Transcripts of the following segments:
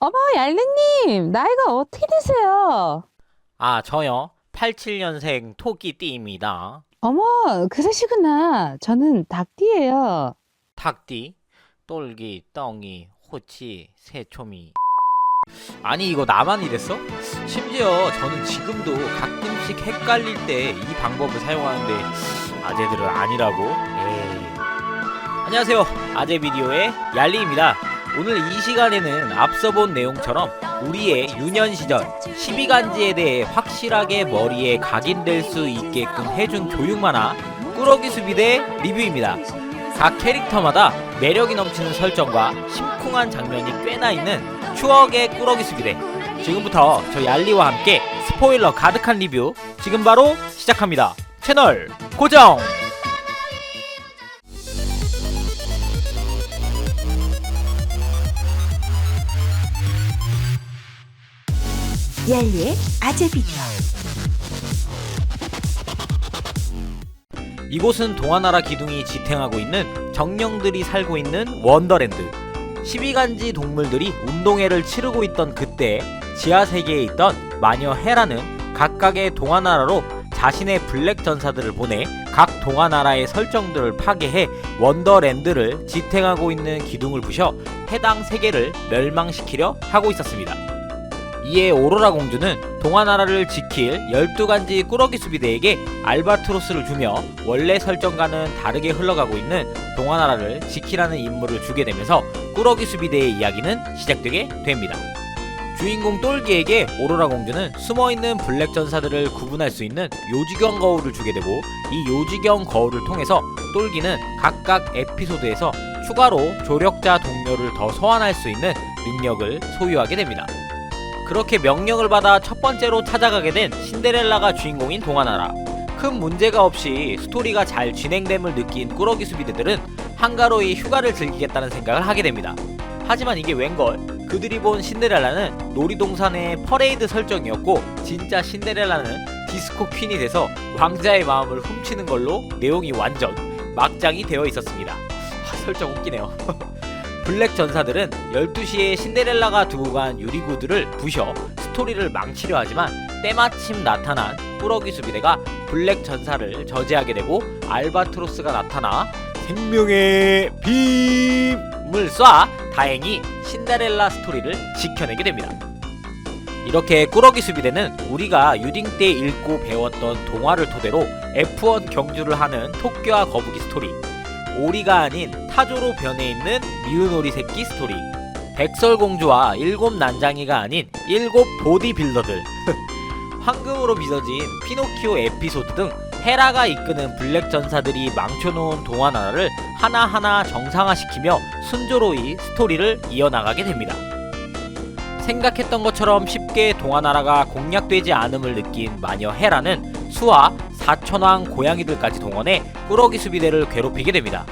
어머, 얄루님, 나이가 어떻게 되세요? 아, 저요? 87년생 토끼띠입니다. 어머, 그러시구나. 저는 닭띠예요. 닭띠, 똘기, 떵이, 호치, 새초미. 아니, 이거 나만 이랬어? 심지어 저는 지금도 가끔씩 헷갈릴 때 이 방법을 사용하는데 아재들은 아니라고? 에이. 안녕하세요. 아재 비디오의 얄리입니다. 오늘 이 시간에는 앞서 본 내용처럼 우리의 유년 시절 12간지에 대해 확실하게 머리에 각인될 수 있게끔 해준 교육 만화 꾸러기 수비대 리뷰입니다. 각 캐릭터마다 매력이 넘치는 설정과 심쿵한 장면이 꽤나 있는 추억의 꾸러기 수비대. 지금부터 저 얄리와 함께 스포일러 가득한 리뷰 지금 바로 시작합니다. 채널 고정! 얄리의 아재 비디오. 이곳은 동화나라 기둥이 지탱하고 있는 정령들이 살고 있는 원더랜드. 12간지 동물들이 운동회를 치르고 있던 그때 지하세계에 있던 마녀 헤라는 각각의 동화나라로 자신의 블랙 전사들을 보내 각 동화나라의 설정들을 파괴해 원더랜드를 지탱하고 있는 기둥을 부셔 해당 세계를 멸망시키려 하고 있었습니다. 이에 오로라 공주는 동화나라를 지킬 12간지 꾸러기 수비대에게 알바트로스를 주며 원래 설정과는 다르게 흘러가고 있는 동화나라를 지키라는 임무를 주게 되면서 꾸러기 수비대의 이야기는 시작되게 됩니다. 주인공 똘기에게 오로라 공주는 숨어있는 블랙 전사들을 구분할 수 있는 요지경 거울을 주게 되고, 이 요지경 거울을 통해서 똘기는 각각 에피소드에서 추가로 조력자 동료를 더 소환할 수 있는 능력을 소유하게 됩니다. 그렇게 명령을 받아 첫 번째로 찾아가게 된 신데렐라가 주인공인 동화나라. 큰 문제가 없이 스토리가 잘 진행됨을 느낀 꾸러기 수비대들은 한가로이 휴가를 즐기겠다는 생각을 하게 됩니다. 하지만 이게 웬걸, 그들이 본 신데렐라는 놀이동산의 퍼레이드 설정이었고, 진짜 신데렐라는 디스코 퀸이 돼서 왕자의 마음을 훔치는 걸로 내용이 완전 막장이 되어 있었습니다. 설정 웃기네요. 블랙 전사들은 12시에 신데렐라가 두고 간 유리구두를 부셔 스토리를 망치려 하지만 때마침 나타난 꾸러기 수비대가 블랙 전사를 저지하게 되고, 알바트로스가 나타나 생명의 빔을 쏴 다행히 신데렐라 스토리를 지켜내게 됩니다. 이렇게 꾸러기 수비대는 우리가 유딩 때 읽고 배웠던 동화를 토대로 F1 경주를 하는 토끼와 거북이 스토리, 오리가 아닌 타조로 변해 있는 미운 오리 새끼 스토리, 백설공주와 일곱 난장이가 아닌 일곱 보디빌더들, 황금으로 빚어진 피노키오 에피소드 등 헤라가 이끄는 블랙 전사들이 망쳐놓은 동화나라를 하나하나 정상화시키며 순조로이 스토리를 이어나가게 됩니다. 생각했던 것처럼 쉽게 동화나라가 공략되지 않음을 느낀 마녀 헤라는 수와 사천왕 고양이들까지 동원해 꾸러기 수비대를 괴롭히게 됩니다.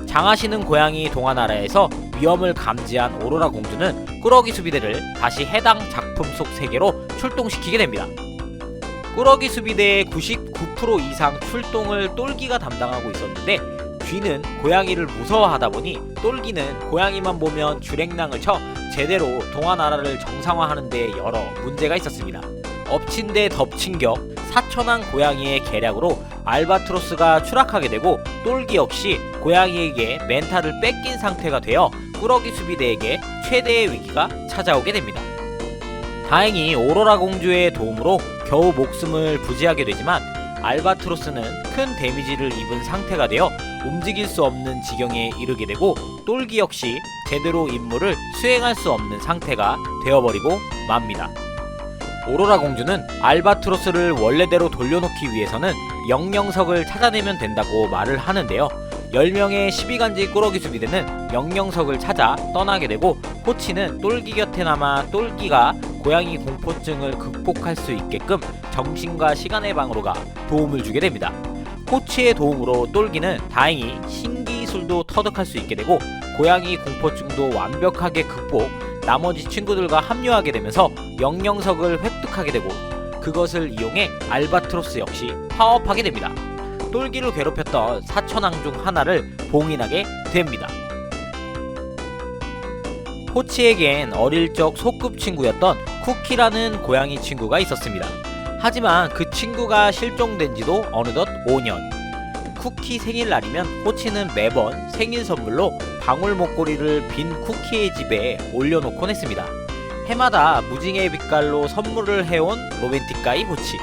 장하시는 고양이 동화나라에서 위험을 감지한 오로라 공주는 꾸러기 수비대를 다시 해당 작품 속 세계로 출동시키게 됩니다. 꾸러기 수비대의 99% 이상 출동을 똘기가 담당하고 있었는데, 쥐는 고양이를 무서워하다 보니 똘기는 고양이만 보면 주랭랑을 쳐 제대로 동화나라를 정상화하는 데 여러 문제가 있었습니다. 엎친 데 덮친 격 사천왕 고양이의 계략으로 알바트로스가 추락하게 되고, 똘기 역시 고양이에게 멘탈을 뺏긴 상태가 되어 꾸러기 수비대에게 최대의 위기가 찾아오게 됩니다. 다행히 오로라 공주의 도움으로 겨우 목숨을 부지하게 되지만, 알바트로스는 큰 데미지를 입은 상태가 되어 움직일 수 없는 지경에 이르게 되고, 똘기 역시 제대로 임무를 수행할 수 없는 상태가 되어버리고 맙니다. 오로라 공주는 알바트로스를 원래대로 돌려놓기 위해서는 영영석을 찾아내면 된다고 말을 하는데요. 10명의 12간지 꾸러기 수비대는 영영석을 찾아 떠나게 되고, 호치는 똘기 곁에 남아 똘기가 고양이 공포증을 극복할 수 있게끔 정신과 시간의 방으로 가 도움을 주게 됩니다. 호치의 도움으로 똘기는 다행히 신기술도 터득할 수 있게 되고, 고양이 공포증도 완벽하게 극복, 나머지 친구들과 합류하게 되면서 영영석을 획득하게 되고, 그것을 이용해 알바트로스 역시 파업하게 됩니다. 똘기를 괴롭혔던 사천왕 중 하나를 봉인하게 됩니다. 호치에겐 어릴 적 소꿉친구였던 쿠키라는 고양이 친구가 있었습니다. 하지만 그 친구가 실종된 지도 어느덧 5년. 쿠키 생일날이면 호치는 매번 생일 선물로 방울 목걸이를 빈 쿠키의 집에 올려놓곤 했습니다. 해마다 무징의 빛깔로 선물을 해온 로맨틱가이 호치.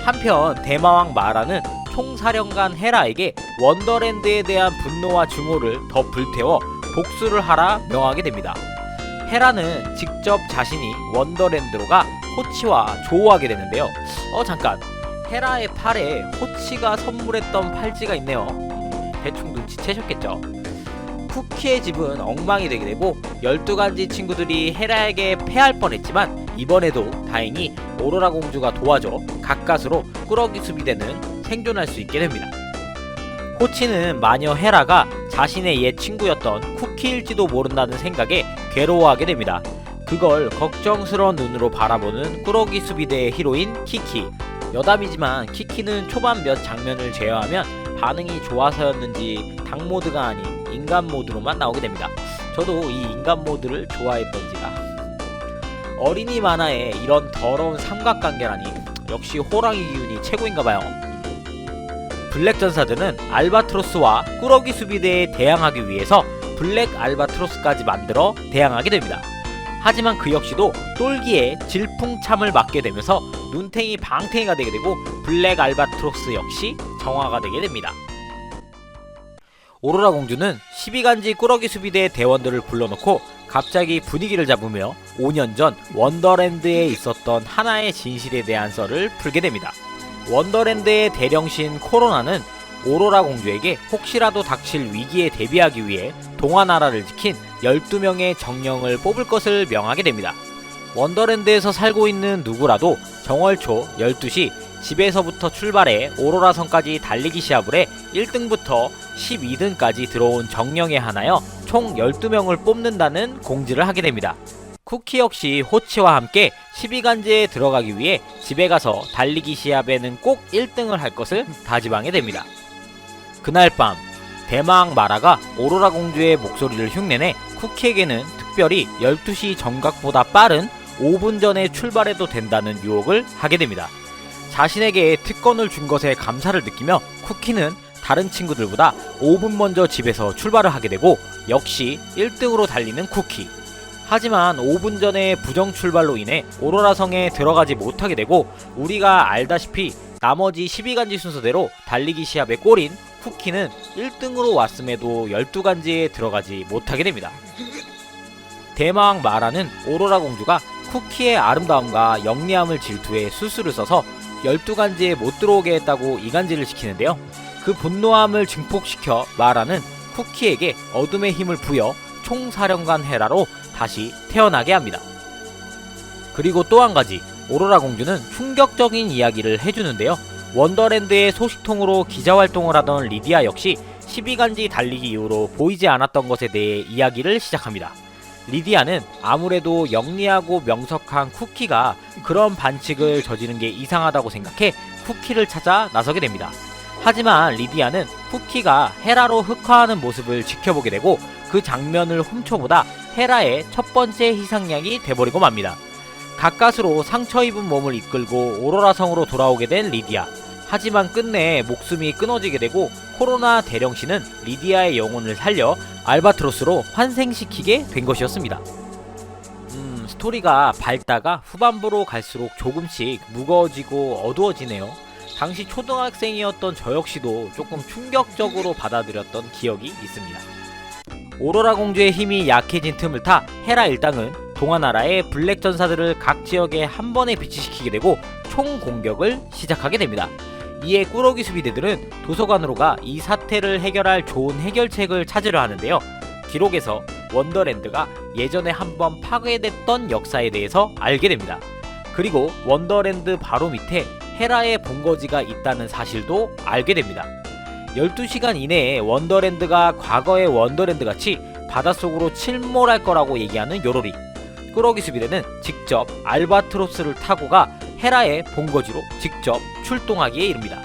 한편 대마왕 마라는 총사령관 헤라에게 원더랜드에 대한 분노와 증오를 더 불태워 복수를 하라 명하게 됩니다. 헤라는 직접 자신이 원더랜드로 가 호치와 조우하게 되는데요. 잠깐, 헤라의 팔에 호치가 선물했던 팔찌가 있네요. 대충 눈치채셨겠죠? 쿠키의 집은 엉망이 되게 되고 12가지 친구들이 헤라에게 패할 뻔했지만 이번에도 다행히 오로라 공주가 도와줘 가까스로 꾸러기 수비대는 생존할 수 있게 됩니다. 호치는 마녀 헤라가 자신의 옛 친구였던 쿠키일지도 모른다는 생각에 괴로워하게 됩니다. 그걸 걱정스러운 눈으로 바라보는 꾸러기 수비대의 히로인 키키. 여담이지만 키키는 초반 몇 장면을 제어하면 반응이 좋아서였는지 닭 모드가 아닌 인간 모드로만 나오게 됩니다. 저도 이 인간 모드를 좋아했던지라. 어린이 만화에 이런 더러운 삼각관계라니, 역시 호랑이 기운이 최고인가봐요. 블랙 전사들은 알바트로스와 꾸러기 수비대에 대항하기 위해서 블랙 알바트로스까지 만들어 대항하게 됩니다. 하지만 그 역시도 똘기에 질풍참을 맞게 되면서 눈탱이 방탱이가 되게 되고 블랙 알바트로스 역시 정화가 되게 됩니다. 오로라 공주는 12간지 꾸러기 수비대 대원들을 불러놓고 갑자기 분위기를 잡으며 5년 전 원더랜드에 있었던 하나의 진실에 대한 썰을 풀게 됩니다. 원더랜드의 대령신 코로나는 오로라 공주에게 혹시라도 닥칠 위기에 대비하기 위해 동화나라를 지킨 12명의 정령을 뽑을 것을 명하게 됩니다. 원더랜드에서 살고 있는 누구라도 정월 초 12시 집에서부터 출발해 오로라 성까지 달리기 시합을 해 1등부터 12등까지 들어온 정령에 한하여 총 12명을 뽑는다는 공지를 하게 됩니다. 쿠키 역시 호치와 함께 12간지에 들어가기 위해 집에 가서 달리기 시합에는 꼭 1등을 할 것을 다짐하게 됩니다. 그날 밤 대마왕 마라가 오로라 공주의 목소리를 흉내내 쿠키에게는 특별히 12시 정각보다 빠른 5분 전에 출발해도 된다는 유혹을 하게 됩니다. 자신에게 특권을 준 것에 감사를 느끼며 쿠키는 다른 친구들보다 5분 먼저 집에서 출발을 하게 되고 역시 1등으로 달리는 쿠키. 하지만 5분 전에 부정 출발로 인해 오로라 성에 들어가지 못하게 되고 우리가 알다시피 나머지 12간지 순서대로 달리기 시합에 꼴인 쿠키는 1등으로 왔음에도 12간지에 들어가지 못하게 됩니다. 대마왕 마라는 오로라 공주가 쿠키의 아름다움과 영리함을 질투해 수수를 써서 12간지에 못 들어오게 했다고 이간질을 시키는데요. 그 분노함을 증폭시켜 마라는 쿠키에게 어둠의 힘을 부여 총사령관 헤라로 다시 태어나게 합니다. 그리고 또 한 가지, 오로라 공주는 충격적인 이야기를 해주는데요. 원더랜드의 소식통으로 기자활동을 하던 리디아 역시 12간지 달리기 이후로 보이지 않았던 것에 대해 이야기를 시작합니다. 리디아는 아무래도 영리하고 명석한 쿠키가 그런 반칙을 저지른 게 이상하다고 생각해 쿠키를 찾아 나서게 됩니다. 하지만 리디아는 쿠키가 헤라로 흑화하는 모습을 지켜보게 되고 그 장면을 훔쳐보다 헤라의 첫 번째 희생양이 돼버리고 맙니다. 가까스로 상처 입은 몸을 이끌고 오로라 성으로 돌아오게 된 리디아. 하지만 끝내 목숨이 끊어지게 되고 코로나 대령신은 리디아의 영혼을 살려 알바트로스로 환생시키게 된 것이었습니다. 스토리가 밝다가 후반부로 갈수록 조금씩 무거워지고 어두워지네요. 당시 초등학생이었던 저 역시도 조금 충격적으로 받아들였던 기억이 있습니다. 오로라 공주의 힘이 약해진 틈을 타 헤라 일당은 동화나라의 블랙 전사들을 각 지역에 한 번에 비치시키게 되고 총 공격을 시작하게 됩니다. 이에 꾸러기 수비대들은 도서관으로 가 이 사태를 해결할 좋은 해결책을 찾으려 하는데요. 기록에서 원더랜드가 예전에 한번 파괴됐던 역사에 대해서 알게 됩니다. 그리고 원더랜드 바로 밑에 헤라의 본거지가 있다는 사실도 알게 됩니다. 12시간 이내에 원더랜드가 과거의 원더랜드같이 바닷속으로 침몰할 거라고 얘기하는 요로리. 꾸러기 수비대는 직접 알바트로스를 타고 가 헤라의 본거지로 직접 출동하기에 이릅니다.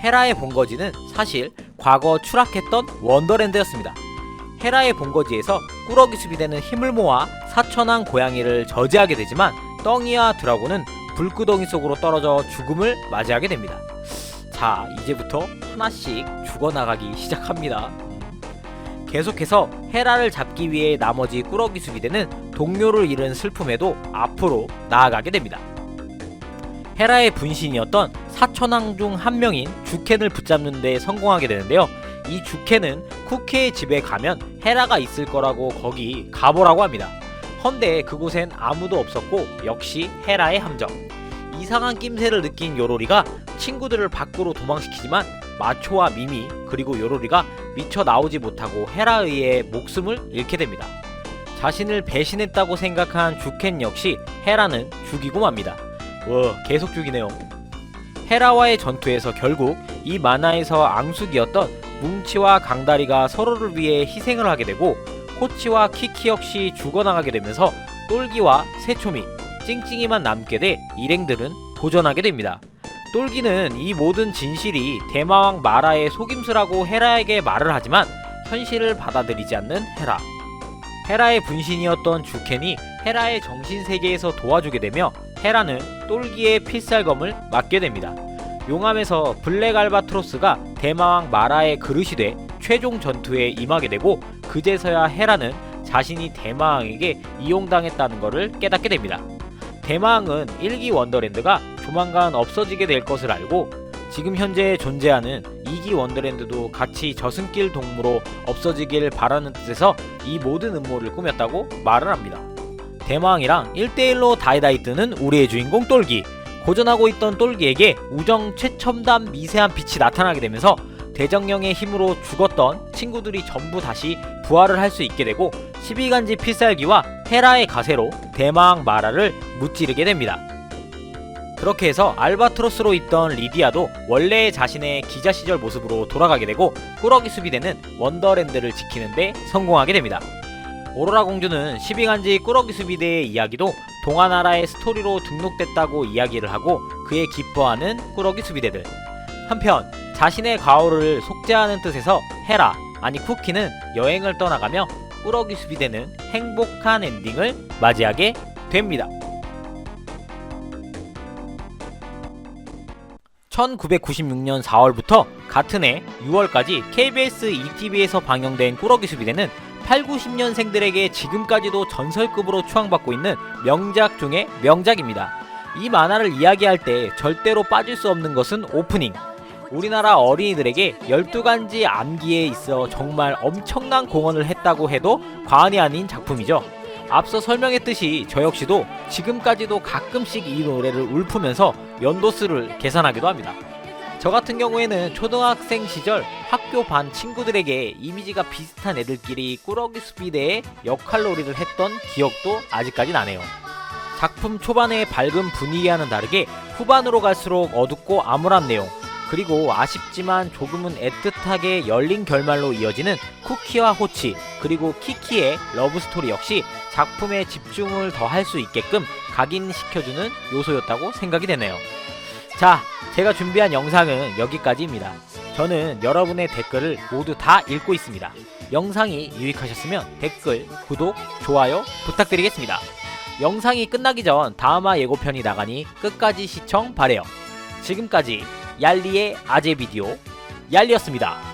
헤라의 본거지는 사실 과거 추락했던 원더랜드였습니다. 헤라의 본거지에서 꾸러기 수비대는 힘을 모아 사천왕 고양이를 저지하게 되지만 떵이와 드라곤은 불구덩이 속으로 떨어져 죽음을 맞이하게 됩니다. 자, 이제부터 하나씩 죽어나가기 시작합니다. 계속해서 헤라를 잡기 위해 나머지 꾸러기 수비대는 동료를 잃은 슬픔에도 앞으로 나아가게 됩니다. 헤라의 분신이었던 사천왕 중 한 명인 주켄을 붙잡는 데 성공하게 되는데요. 이 주켄은 쿠키의 집에 가면 헤라가 있을 거라고 거기 가보라고 합니다. 헌데 그곳엔 아무도 없었고 역시 헤라의 함정. 이상한 낌새를 느낀 요로리가 친구들을 밖으로 도망시키지만 마초와 미미 그리고 요로리가 미쳐 나오지 못하고 헤라에 의해 목숨을 잃게 됩니다. 자신을 배신했다고 생각한 주켄 역시 헤라는 죽이고 맙니다. 와, 계속 죽이네요. 헤라와의 전투에서 결국 이 만화에서 앙숙이었던 뭉치와 강다리가 서로를 위해 희생을 하게 되고 호치와 키키 역시 죽어나가게 되면서 똘기와 세초미, 찡찡이만 남게 돼 일행들은 도전하게 됩니다. 똘기는 이 모든 진실이 대마왕 마라의 속임수라고 헤라에게 말을 하지만 현실을 받아들이지 않는 헤라. 헤라의 분신이었던 주켄이 헤라의 정신세계에서 도와주게 되며 헤라는 똘기의 필살검을 맞게 됩니다. 용암에서 블랙 알바트로스가 대마왕 마라의 그릇이 돼 최종 전투에 임하게 되고 그제서야 헤라는 자신이 대마왕에게 이용당했다는 것을 깨닫게 됩니다. 대마왕은 1기 원더랜드가 조만간 없어지게 될 것을 알고 지금 현재 존재하는 2기 원더랜드도 같이 저승길 동무로 없어지길 바라는 뜻에서 이 모든 음모를 꾸몄다고 말을 합니다. 대마왕이랑 1대1로 다이다이 뜨는 우리의 주인공 똘기. 고전하고 있던 똘기에게 우정 최첨단 미세한 빛이 나타나게 되면서 대정령의 힘으로 죽었던 친구들이 전부 다시 부활을 할 수 있게 되고 12간지 필살기와 헤라의 가세로 대마왕 마라를 무찌르게 됩니다. 그렇게 해서 알바트로스로 있던 리디아도 원래의 자신의 기자 시절 모습으로 돌아가게 되고 꾸러기 수비대는 원더랜드를 지키는데 성공하게 됩니다. 오로라 공주는 12간지 꾸러기 수비대의 이야기도 동화나라의 스토리로 등록됐다고 이야기를 하고 그에 기뻐하는 꾸러기 수비대들. 한편 자신의 과오를 속죄하는 뜻에서 헤라, 아니 쿠키는 여행을 떠나가며 꾸러기 수비대는 행복한 엔딩을 맞이하게 됩니다. 1996년 4월부터 같은 해 6월까지 KBS ETV에서 방영된 꾸러기 수비대는 8, 90년생들에게 지금까지도 전설급으로 추앙받고 있는 명작 중의 명작입니다. 이 만화를 이야기할 때 절대로 빠질 수 없는 것은 오프닝. 우리나라 어린이들에게 12간지 암기에 있어 정말 엄청난 공헌을 했다고 해도 과언이 아닌 작품이죠. 앞서 설명했듯이 저 역시도 지금까지도 가끔씩 이 노래를 울프면서 연도수를 계산하기도 합니다. 저 같은 경우에는 초등학생 시절 학교 반 친구들에게 이미지가 비슷한 애들끼리 꾸러기 수비대의 역할놀이를 했던 기억도 아직까지 나네요. 작품 초반의 밝은 분위기와는 다르게 후반으로 갈수록 어둡고 암울한 내용, 그리고 아쉽지만 조금은 애틋하게 열린 결말로 이어지는 쿠키와 호치, 그리고 키키의 러브스토리 역시 작품에 집중을 더 할 수 있게끔 각인시켜주는 요소였다고 생각이 되네요. 자, 제가 준비한 영상은 여기까지입니다. 저는 여러분의 댓글을 모두 다 읽고 있습니다. 영상이 유익하셨으면 댓글, 구독, 좋아요 부탁드리겠습니다. 영상이 끝나기 전 다음화 예고편이 나가니 끝까지 시청 바래요. 지금까지 얄리의 아재 비디오 얄리였습니다.